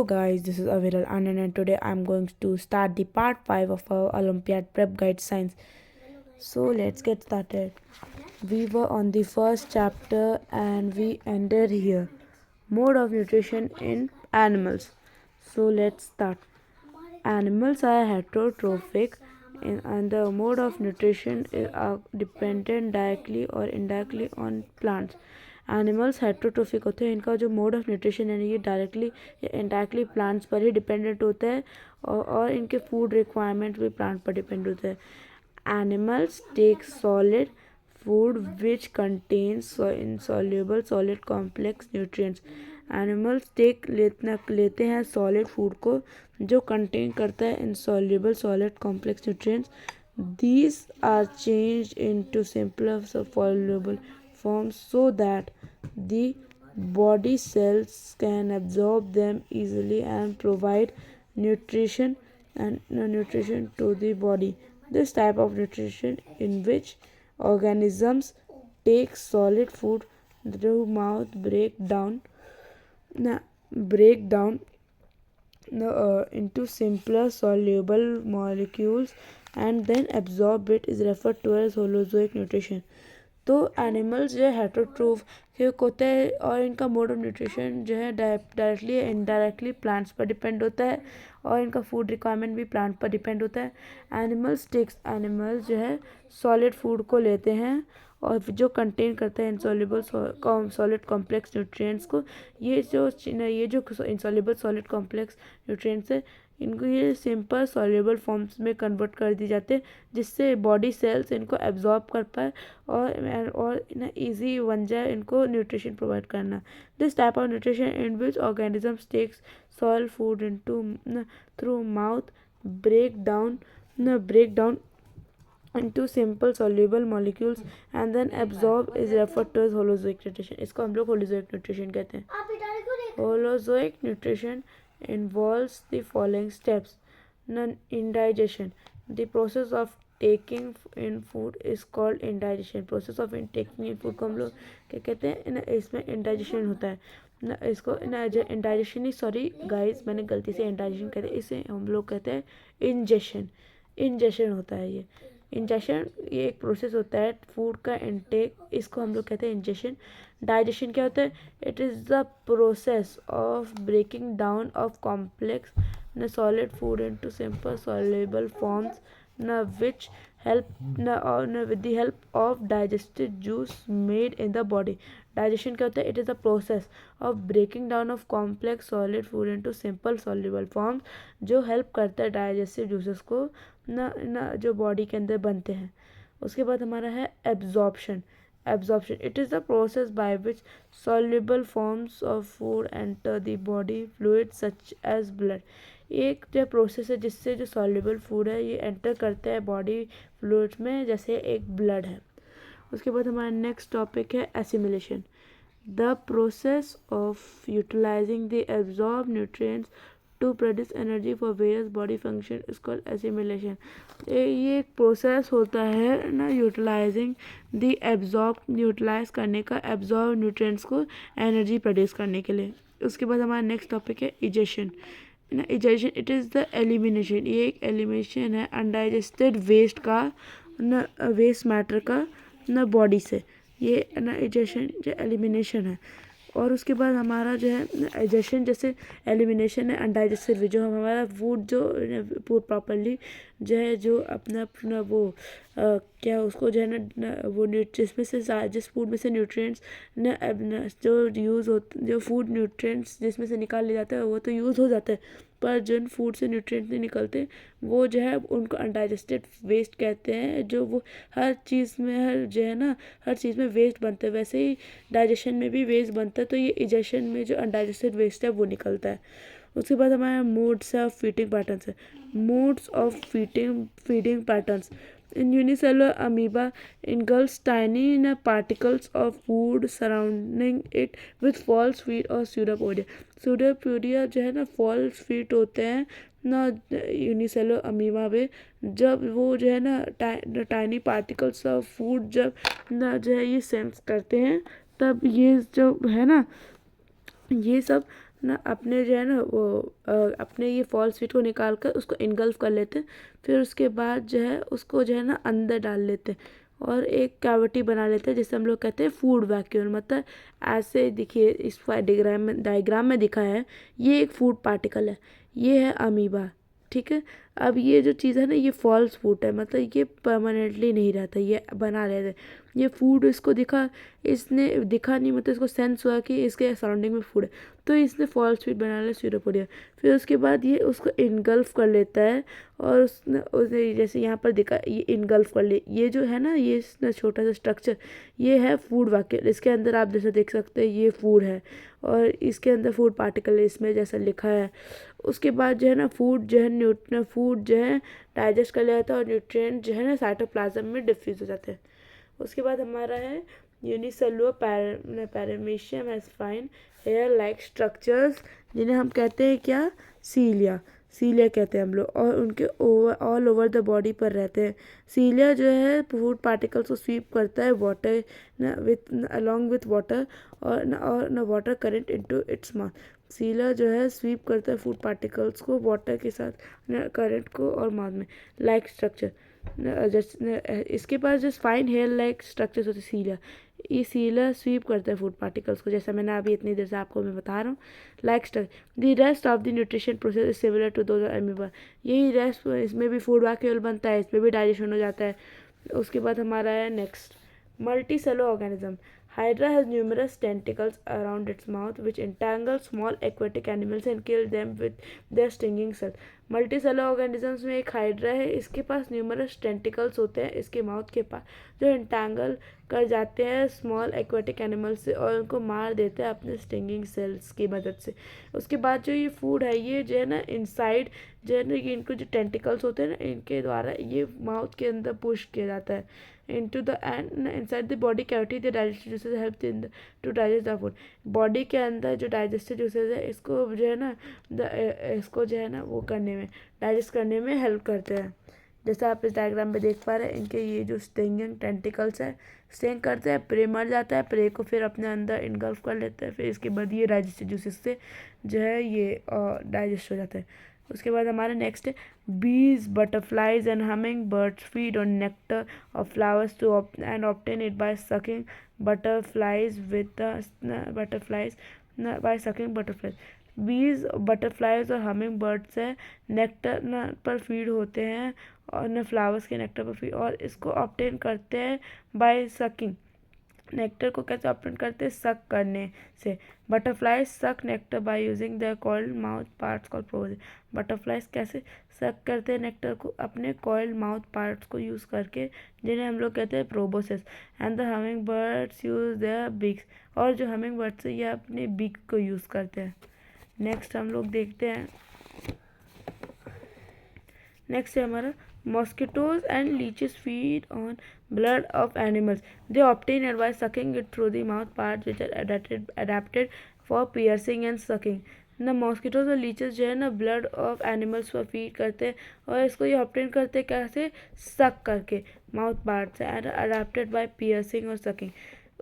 Guys, this is Aviral Anand and today I'm going to start the part 5 of our Olympiad Prep Guide Science. So let's get started. We were on the first chapter and we ended here. Mode of nutrition in animals. So let's start. Animals are heterotrophic and the mode of nutrition are dependent directly or indirectly on plants. Animals heterotrophic होते हैं, इनका जो mode of nutrition है ये directly या indirectly plants पर ही dependent होता है और इनके फूड रिक्वायरमेंट भी प्लांट पर डिपेंड होता है. Animals take solid food which contains insoluble solid complex nutrients. Animals लेते हैं सॉलिड फूड को जो कंटेन करता है insoluble solid complex nutrients. These are changed into simpler soluble forms so that the body cells can absorb them easily and provide nutrition to the body. This type of nutrition in which organisms take solid food through mouth break down into simpler soluble molecules and then absorb it is referred to as holozoic nutrition. तो animals जो है heterotrophic होते हैं और इनका mode of nutrition जो है directly या इनडायरेक्टली प्लांट्स पर डिपेंड होता है और इनका फूड रिक्वायरमेंट भी प्लांट पर डिपेंड होता है. एनिमल्स जो है सॉलिड फूड को लेते हैं और जो कंटेन करता है इनसॉल्युबल सॉलिड कॉम्प्लेक्स न्यूट्रिएंट्स को. ये जो इनसॉल्युबल सॉलिड कॉम्प्लेक्स न्यूट्रिएंट्स है इनको ये सिंपल सॉल्युबल फॉर्म्स में कन्वर्ट कर दी जाते हैं जिससे बॉडी सेल्स इनको एब्जॉर्ब कर पाए और ईजी बन जाए इनको न्यूट्रिशन प्रोवाइड करना. This type of nutrition in which organisms takes soil food into through mouth break down into simple soluble molecules and then absorb is referred to as holozoic nutrition. इसको हम लोग holozoic nutrition कहते हैं. Holozoic nutrition involves the following steps. Indigestion. The process of taking in food is called indigestion. Process of taking in food को हम लोग क्या कहते हैं, इसमें indigestion होता है ना. इसको indigestion ही सॉरी गाइस मैंने गलती से indigestion कहते हैं, इसे हम लोग कहते हैं इंजेशन होता है. ये एक प्रोसेस होता है फूड का इनटेक, इसको हम लोग कहते हैं इंजेशन. डाइजेशन क्या होता है? It is the process of breaking down of complex solid food into simple soluble forms which help with the help of digested juice made in the body. Digestion क्या होता है? It is the process of breaking down of complex solid food into simple soluble forms जो help करता है digestive juices को जो body के अंदर बनते हैं. उसके बाद हमारा है absorption. It is the process by which soluble forms of food enter the body fluids such as blood. एक जो प्रोसेस है जिससे जो सॉल्युबल फूड है ये एंटर करता है बॉडी फ्लूइड्स में जैसे एक ब्लड है. उसके बाद हमारा नेक्स्ट टॉपिक है assimilation. The process of utilising the absorb nutrients to produce energy for various body function is called assimilation. ये एक प्रोसेस होता है ना यूटिलाइज करने का एब्जॉर्ब न्यूट्रिएंट्स को एनर्जी प्रोड्यूस करने के लिए. उसके बाद हमारा नेक्स्ट टॉपिक है egestion. Egestion it is the elimination. ये एक एलिमिनेशन है अनडाइजेस्टेड वेस्ट का वेस्ट मैटर का बॉडी से. ये इजेशन जो एलिमिनेशन है. और उसके बाद हमारा जो है एजेशन जैसे एलिमिनेशन है अनडाइजेस्टेड जो हमारा फूड जो प्रॉपरली जो है जो अपना वो क्या उसको जो है ना वो जिसमें से जिस फूड में से न्यूट्रिएंट्स जो यूज़ होते जो फूड न्यूट्रिएंट्स जिसमें से निकाल लिया जाता है वो तो यूज़ हो जाता है, पर जिन फूड से न्यूट्रिएंट्स नहीं निकलते वो जो है उनको अनडाइजेस्टेड वेस्ट कहते हैं. जो वो हर चीज़ में जो है ना हर चीज़ में वेस्ट बनता है, वैसे ही डाइजेशन में भी वेस्ट बनता है. तो ये इजेशन में जो अनडाइजेस्टेड वेस्ट है वो निकलता है. उसके बाद हमारे मोड्स ऑफ फीडिंग पैटर्न्स है. Modes of feeding patterns in unicellular amoeba engulfs tiny particles of food surrounding it with false feet or pseudopodia. pseudopodia जो है ना false feet होते हैं ना यूनिसेलुलर अमीबा में. जब वो जो है ना टाइनी पार्टिकल्स ऑफ फूड जब ना जो है ये सेंस करते हैं तब ये जो है ना ये सब ना अपने जो है ना वो अपने ये फॉल्स फीड को निकाल कर उसको इनगल्फ कर लेते हैं। फिर उसके बाद जो है उसको जो है ना अंदर डाल लेते हैं और एक कैविटी बना लेते हैं जिसे हम लोग कहते हैं फूड वैक्यूम। मतलब ऐसे देखिए इस डायग्राम में दिखा है, ये एक फूड पार्टिकल है, ये है अमीबा, ठीक है। अब ये जो चीज़ है ना ये फॉल्स फूड है, मतलब ये परमानेंटली नहीं रहता, ये बना रहता है। ये फूड इसको दिखा, इसने दिखा नहीं, मतलब इसको सेंस हुआ कि इसके सराउंडिंग में फूड है, तो इसने फॉल्स फीड बना लिया स्यूडोपोडिया। फिर उसके बाद ये उसको इनगल्फ कर लेता है और उसने जैसे यहाँ पर दिखा ये इनगल्फ कर ले, ये जो है ना ये इसने छोटा सा स्ट्रक्चर, ये है फूड वैक्यूल। इसके अंदर आप जैसे देख सकते हैं ये फूड है और इसके अंदर फूड पार्टिकल है इसमें जैसा लिखा है। उसके बाद जो है ना फूड जो है डाइजेस्ट कर लिया जाता है और न्यूट्रिएंट जो है ना साइटोप्लाज्म में डिफ्यूज हो जाते हैं। उसके बाद हमारा है unicellular paramecium has fine hair like structures, जिन्हें हम कहते हैं क्या, सीलिया। सीलिया कहते हैं हम लोग, और उनके ऑल ओवर द बॉडी पर रहते हैं। सीलिया जो है फूड पार्टिकल्स को स्वीप करता है water with along with water और water current into its mouth. Cilia जो है स्वीप करता है फूड पार्टिकल्स को वाटर के साथ करंट को और माउथ में। लाइक स्ट्रक्चर इसके पास जो फाइन हेयर लाइक स्ट्रक्चर्स होते हैं सीलिया, ये सीलिया स्वीप करता है फूड पार्टिकल्स को, जैसा मैंने अभी इतनी देर से आपको मैं बता रहा हूँ। Like structure the rest of the nutrition process is similar to those amoeba. यही रेस्ट, इसमें भी फूड वैक्यूल बनता है, इसमें भी डाइजेशन हो जाता है। उसके बाद हमारा है next multi cellular organism. Hydra has numerous tentacles around its mouth which entangle small aquatic animals and kill them with their stinging cells. Multicellular organisms में एक हाइड्रा है, इसके पास न्यूमरस टेंटिकल्स होते हैं इसके माउथ के पास, जो इंटैंगल कर जाते हैं स्मॉल एक्वेटिक एनिमल्स से और उनको मार देते हैं अपने स्टिंगिंग सेल्स की मदद से। उसके बाद जो ये फूड है ये जो है ना इनसाइड जो है ना ये इनको जो टेंटिकल्स होते हैं ना इनके द्वारा ये माउथ के अंदर पुश किया जाता है into the and inside the body cavity the digestive juices help in to digest the food। Body के अंदर जो डाइजेस्टिव जूसेस है इसको जो है ना इसको जो है ना वो करने में डाइजेस्ट करने में हेल्प करते हैं। जैसे आप इस डायग्राम में देख पा रहे हैं इनके ये जो स्टिंगिंग टेंटिकल्स है स्टिंग करते हैं, प्रे मर जाता है, प्रे को फिर अपने अंदर इनगल्फ कर लेते हैं, फिर इसके बाद ये डाइजेस्टिव जूसेस से जो है ये डाइजेस्ट हो जाता है। उसके बाद हमारा नेक्स्ट है bees, butterflies and hummingbirds feed on nectar of flowers and obtain it by sucking butterflies by sucking butterflies। बीज बटरफ्लाइज और हमिंग बर्ड्स है नेक्टर पर फीड होते हैं और फ्लावर्स के नेक्टर पर फीड और इसको ऑब्टेन करते हैं बाय सकिंग। नेक्टर को कैसे ऑब्टेन करते हैं, सक करने से। बटरफ्लाइज सक nectar bye using the coiled mouth parts called proboscis. Butterflies कैसे सक करते हैं नेक्टर को, अपने कॉइल्ड माउथ पार्ट्स को यूज़ करके, जिन्हें हम लोग कहते हैं proboscis. And the humming buds use their beaks, और जो हमिंग बर्ड्स है ये अपने बीक को यूज़ करते हैं। नेक्स्ट हम लोग देखते हैं, नेक्स्ट है हमारा mosquitoes and leeches feed on blood of animals. They obtain it by sucking it through the mouth parts which are adapted for piercing and sucking। ना मॉस्किटोज और लीचेस जो है ना ब्लड ऑफ एनिमल्स पर feed करते हैं और इसको ये ऑब्टेन करते हैं कैसे, सक करके माउथ पार्ट से, अडेप्टेड बाय पियर्सिंग और सकिंग।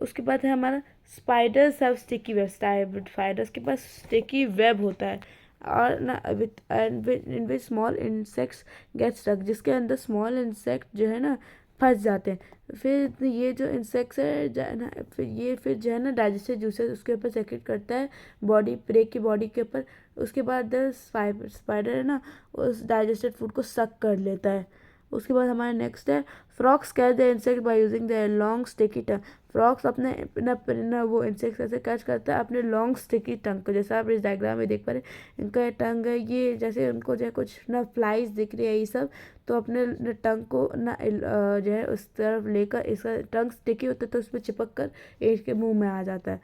उसके बाद है हमारा spiders have sticky web. Spiders के पास स्टिकी वेब होता है और ना in which small insects get stuck, जिसके अंदर स्मॉल इंसेक्ट जो है ना फंस जाते हैं। फिर ये जो इंसेक्ट्स है ना फिर जो है ना डाइजेस्टिव जूसेस उसके ऊपर सेक्रेट करता है बॉडी प्रे की बॉडी के ऊपर। उसके बाद स्पाइडर है ना उस डाइजेस्टेड फूड को सक कर लेता है। उसके बाद हमारा नेक्स्ट है frogs catch the insect by using the long sticky tongue. Frogs अपने ना वो इंसेक्ट ऐसे कैच करता है अपने लॉन्ग स्टिकी टंग को, जैसा आप इस डायग्राम में देख पा रहे हैं इनका टंग है ये, जैसे उनको जो है कुछ ना फ्लाइज दिख रही है ये सब, तो अपने टंग को ना जो है उस तरफ लेकर, इसका टंग स्टिकी होता है तो उस पर चिपक कर इसके मुंह में आ जाता है।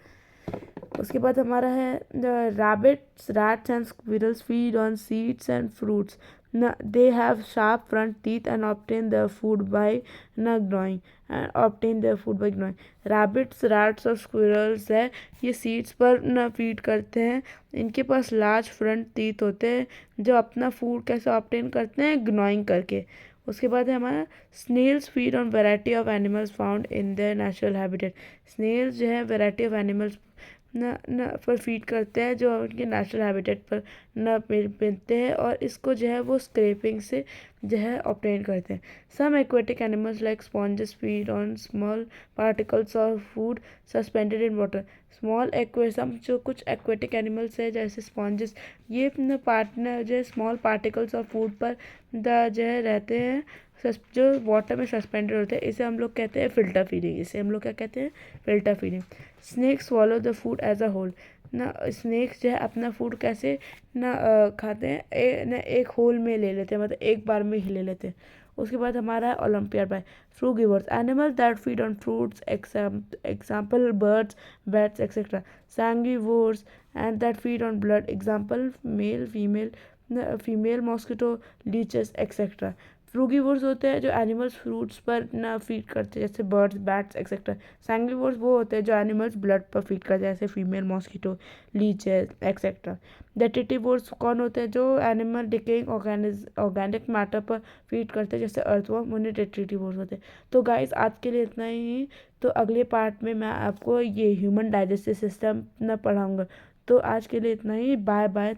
उसके बाद हमारा है rabbits rats and squirrels feed on seeds and fruits. They have sharp front teeth and obtain their food by gnawing Rabbits, rats और squirrels है ये सीड्स पर न फीड करते हैं। इनके पास लार्ज फ्रंट टीथ होते हैं जो अपना फूड कैसे ऑब्टेन करते हैं, ग्नॉइंग करके। उसके बाद है हमारा snails feed on variety of animals found in their natural habitat. Snails जो है वैरायटी ऑफ एनिमल्स न न पर फीड करते हैं, जो उनके नेचुरल हैबिटेट पर न मिलते हैं, और इसको जो है वो स्क्रैपिंग से जो है ऑब्टेन करते हैं। Some aquatic animals like sponges feed on small particles of food suspended in water. Small एक्वेसम जो कुछ एक्वेटिक एनिमल्स है जैसे स्पॉन्जेस, ये अपने पार्टनर जो है स्मॉल पार्टिकल्स ऑफ फूड पर जो है रहते हैं, जो वाटर में सस्पेंडेड होते हैं। इसे हम लोग कहते हैं फिल्टर फीडिंग। इसे हम लोग क्या कहते हैं? Filter feeding. Snake swallow the food as a whole. ना स्नेक्स जो है अपना फूड कैसे ना खाते हैं, एक होल में ले लेते हैं, मतलब एक बार में ही ले लेते हैं। उसके बाद हमारा है olympiad by frugivores, animals that feed on fruits, example birds, bats etcetera. Sanguivores and that feed on blood, example male female mosquito, leeches etcetera. Frugivores होते हैं जो एनिमल्स फ्रूट्स पर ना फीड करते हैं, जैसे बर्ड्स, बैट्स एक्सेट्रा। सैंगिवोर्स वो होते हैं जो एनिमल्स ब्लड पर फीड करते हैं, जैसे फीमेल मॉस्किटो, लीचेस एक्सेट्रा। डेट्रिटिवोर्स कौन होते हैं? जो एनिमल डिकेइंग ऑर्गेनिक मैटर पर फीड करते हैं, जैसे अर्थवर्म, उन्हें डेट्रिटिवोर्स होते हैं। तो गाइस आज के लिए इतना ही। तो अगले पार्ट में मैं आपको ये ह्यूमन डाइजेस्टिव सिस्टम ना पढ़ाऊँगा। तो आज के लिए इतना ही। Bye bye.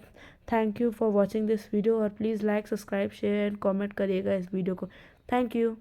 Thank you for watching this video, और please like, subscribe, share and comment करिएगा इस वीडियो को। Thank you.